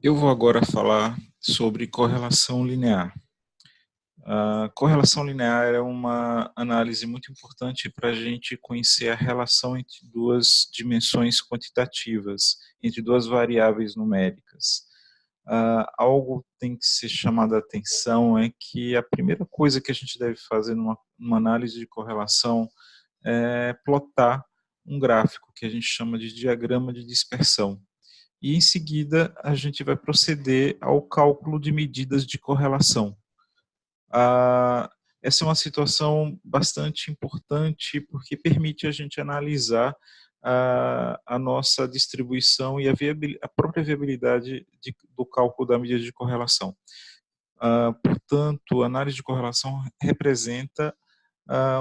Eu vou agora falar sobre correlação linear. A correlação linear é uma análise muito importante para a gente conhecer a relação entre duas dimensões quantitativas, entre duas variáveis numéricas. Algo tem que ser chamado a atenção é que a primeira coisa que a gente deve fazer numa análise de correlação é plotar um gráfico que a gente chama de diagrama de dispersão. E em seguida a gente vai proceder ao cálculo de medidas de correlação. Essa é uma situação bastante importante porque permite a gente analisar a nossa distribuição e a própria viabilidade do cálculo da medida de correlação. Portanto, a análise de correlação representa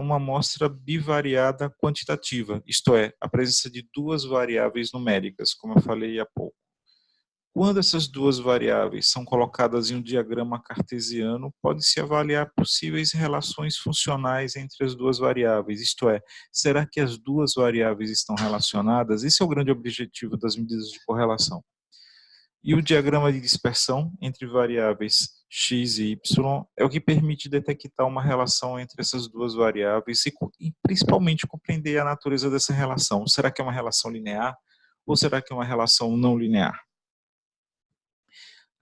uma amostra bivariada quantitativa, isto é, a presença de duas variáveis numéricas, como eu falei há pouco. Quando essas duas variáveis são colocadas em um diagrama cartesiano, pode-se avaliar possíveis relações funcionais entre as duas variáveis, isto é, será que as duas variáveis estão relacionadas? Esse é o grande objetivo das medidas de correlação. E o diagrama de dispersão entre variáveis x e y é o que permite detectar uma relação entre essas duas variáveis e principalmente compreender a natureza dessa relação. Será que é uma relação linear ou será que é uma relação não linear?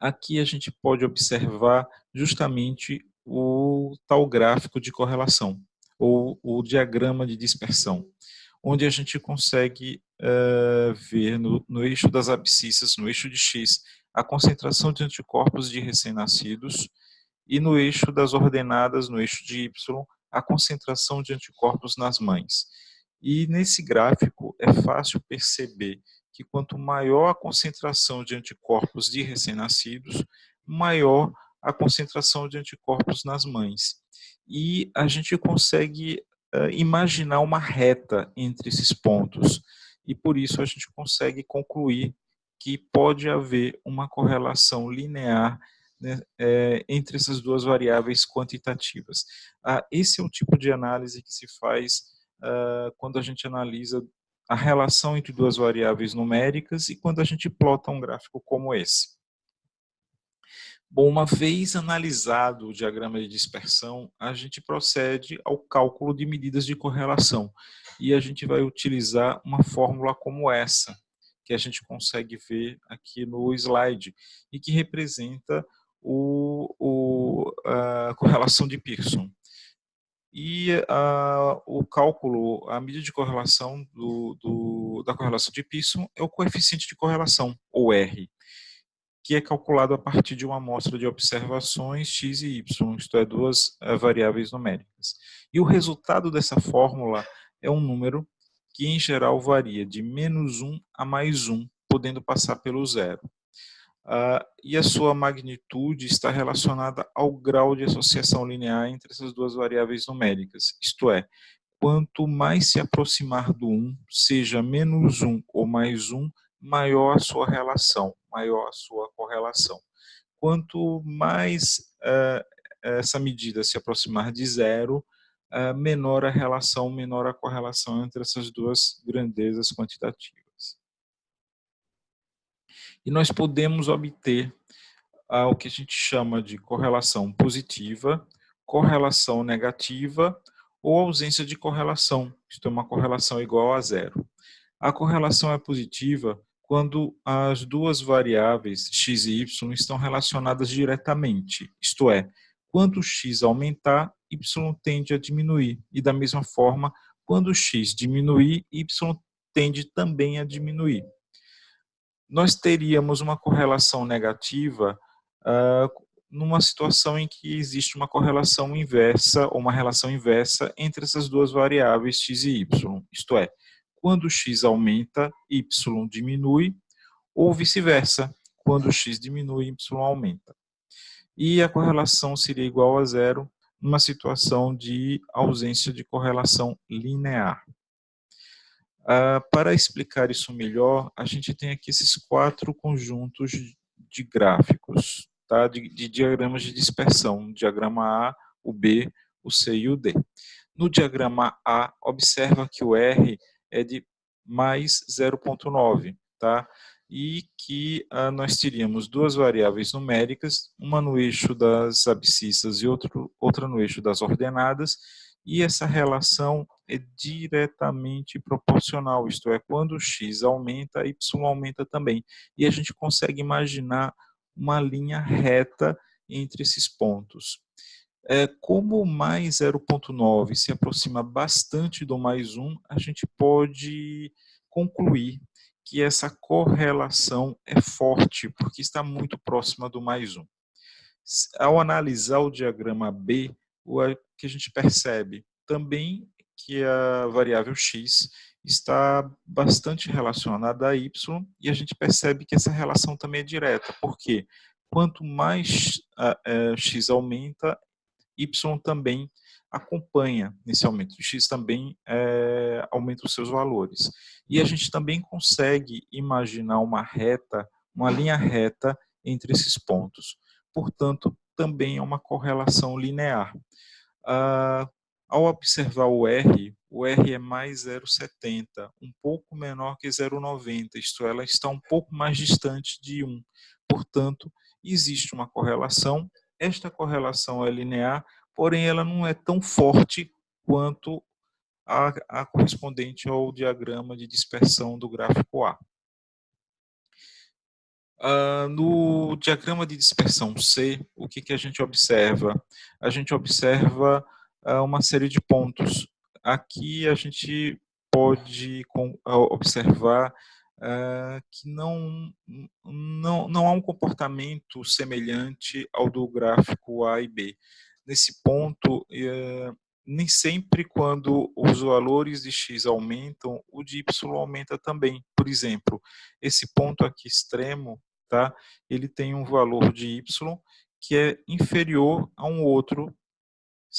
Aqui a gente pode observar justamente o tal gráfico de correlação, ou o diagrama de dispersão, onde a gente consegue ver no eixo das abscissas, no eixo de X, a concentração de anticorpos de recém-nascidos, e no eixo das ordenadas, no eixo de Y, a concentração de anticorpos nas mães. E nesse gráfico é fácil perceber que quanto maior a concentração de anticorpos de recém-nascidos, maior a concentração de anticorpos nas mães. E a gente consegue imaginar uma reta entre esses pontos. E por isso a gente consegue concluir que pode haver uma correlação linear, né, entre essas duas variáveis quantitativas. Esse é o tipo de análise que se faz quando a gente analisa a relação entre duas variáveis numéricas e quando a gente plota um gráfico como esse. Bom, uma vez analisado o diagrama de dispersão, a gente procede ao cálculo de medidas de correlação e a gente vai utilizar uma fórmula como essa, que a gente consegue ver aqui no slide e que representa a correlação de Pearson. E o cálculo, a medida de correlação da correlação de Pearson é o coeficiente de correlação, ou R, que é calculado a partir de uma amostra de observações x e y, isto é, duas variáveis numéricas. E o resultado dessa fórmula é um número que, em geral, varia de -1 a +1, podendo passar pelo zero. E a sua magnitude está relacionada ao grau de associação linear entre essas duas variáveis numéricas, isto é, quanto mais se aproximar do 1, seja -1 ou +1, maior a sua relação, maior a sua correlação. Quanto mais essa medida se aproximar de zero, menor a relação, menor a correlação entre essas duas grandezas quantitativas. E nós podemos obter o que a gente chama de correlação positiva, correlação negativa ou ausência de correlação, isto é, uma correlação igual a zero. A correlação é positiva quando as duas variáveis x e y estão relacionadas diretamente, isto é, quando x aumentar, y tende a diminuir, e da mesma forma, quando x diminuir, y tende também a diminuir. Nós teríamos uma correlação negativa numa situação em que existe uma correlação inversa ou uma relação inversa entre essas duas variáveis x e y, isto é, quando x aumenta, y diminui, ou vice-versa, quando x diminui, y aumenta. E a correlação seria igual a zero numa situação de ausência de correlação linear. Para explicar isso melhor, a gente tem aqui esses 4 conjuntos de gráficos, tá? de diagramas de dispersão, o diagrama A, o B, o C e o D. No diagrama A, observa que o R é de mais 0,9, tá? e que nós teríamos duas variáveis numéricas, uma no eixo das abscissas e outra no eixo das ordenadas, e essa relação é diretamente proporcional, isto é, quando x aumenta, y aumenta também. E a gente consegue imaginar uma linha reta entre esses pontos. Como o mais 0,9 se aproxima bastante do mais 1, a gente pode concluir que essa correlação é forte, porque está muito próxima do mais 1. Ao analisar o diagrama B, o que a gente percebe também que a variável x está bastante relacionada a y, e a gente percebe que essa relação também é direta, porque quanto mais x aumenta, y também acompanha nesse aumento. O x também aumenta os seus valores. E a gente também consegue imaginar uma linha reta entre esses pontos. Portanto, também é uma correlação linear. Ao observar o R é mais 0,70, um pouco menor que 0,90, isto é, ela está um pouco mais distante de 1. Portanto, existe uma correlação. Esta correlação é linear, porém ela não é tão forte quanto a correspondente ao diagrama de dispersão do gráfico A. No diagrama de dispersão C, o que a gente observa? A gente observa uma série de pontos. Aqui a gente pode observar que não há um comportamento semelhante ao do gráfico A e B. Nesse ponto, nem sempre quando os valores de x aumentam, o de y aumenta também. Por exemplo, esse ponto aqui extremo, tá? Ele tem um valor de y que é inferior a um outro,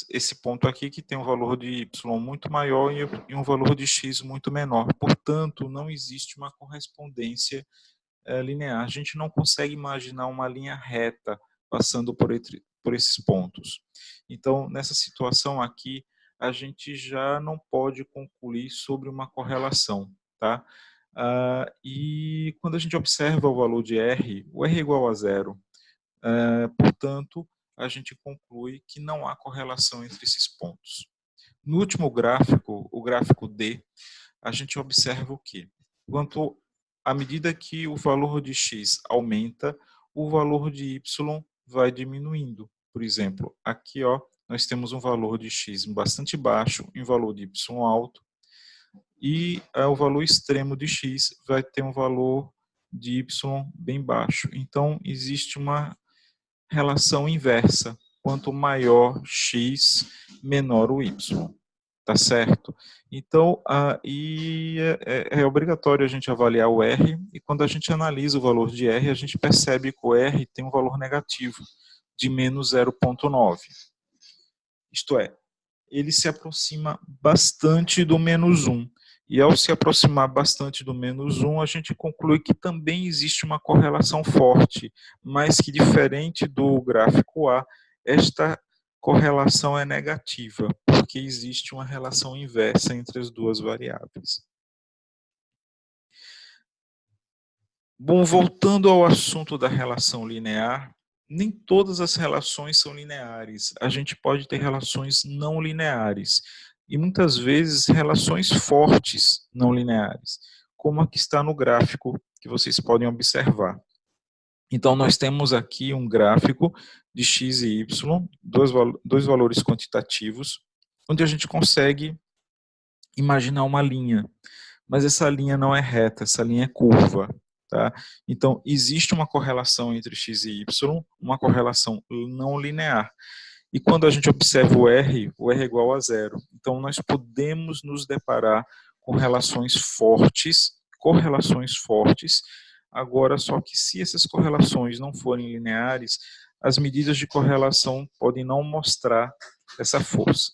esse ponto aqui que tem um valor de y muito maior e um valor de x muito menor. Portanto, não existe uma correspondência linear. A gente não consegue imaginar uma linha reta passando por esses pontos. Então, nessa situação aqui, a gente já não pode concluir sobre uma correlação, tá? E quando a gente observa o valor de R, o R é igual a zero. Portanto, a gente conclui que não há correlação entre esses pontos. No último gráfico, o gráfico D, a gente observa o quê? À medida que o valor de x aumenta, o valor de y vai diminuindo. Por exemplo, aqui nós temos um valor de x bastante baixo e um valor de y alto, e o valor extremo de x vai ter um valor de y bem baixo. Então, existe uma relação inversa. Quanto maior x, menor o y. Tá certo? Então, é obrigatório a gente avaliar o R, e quando a gente analisa o valor de R, a gente percebe que o R tem um valor negativo, de menos 0,9. Isto é, ele se aproxima bastante do menos 1. E ao se aproximar bastante do menos 1, a gente conclui que também existe uma correlação forte, mas que, diferente do gráfico A, esta correlação é negativa, porque existe uma relação inversa entre as duas variáveis. Bom, voltando ao assunto da relação linear, nem todas as relações são lineares. A gente pode ter relações não lineares e muitas vezes relações fortes não lineares, como a que está no gráfico que vocês podem observar. Então, nós temos aqui um gráfico de x e y, dois valores quantitativos, onde a gente consegue imaginar uma linha, mas essa linha não é reta, essa linha é curva. Tá? Então, existe uma correlação entre x e y, uma correlação não linear. E quando a gente observa o R é igual a zero. Então, nós podemos nos deparar com correlações fortes. Agora, só que se essas correlações não forem lineares, as medidas de correlação podem não mostrar essa força.